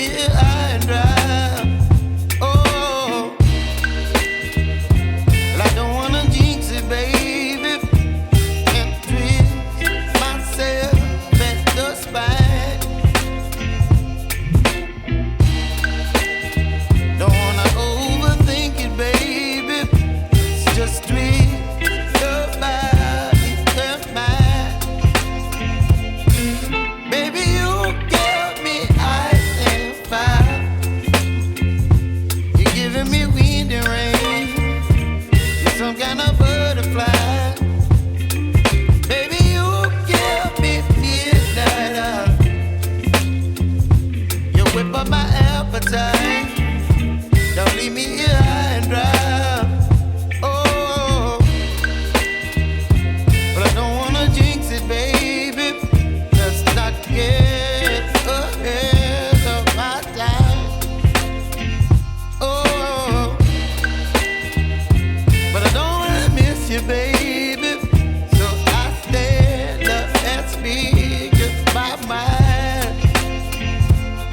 here high and dry. Oh, well, I don't wanna jinx it, baby, and twist myself at the spine. Don't wanna overthink it, baby. It's just twist your body and mine. Baby, you give me ice and fire. You're giving me wind and rain. You're some kind of butterfly. Baby, you give me midnight oil. You whip up my appetite. Don't leave me here high and dry. Oh, but I don't wanna jinx it, baby. Let's not get ahead of my time. Oh, but I don't wanna miss you, baby. So I stand up and speak my mind.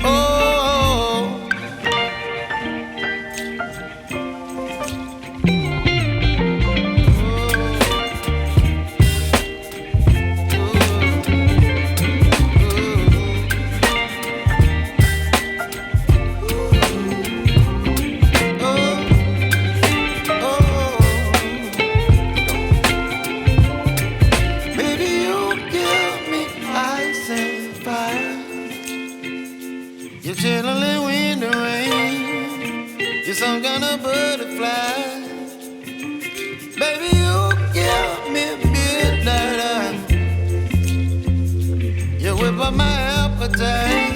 Oh. Baby, you give me ice and fire. You're chilling wind and rain. You're some kind of butterfly. Baby, you give me midnight oil. You whip up my appetite.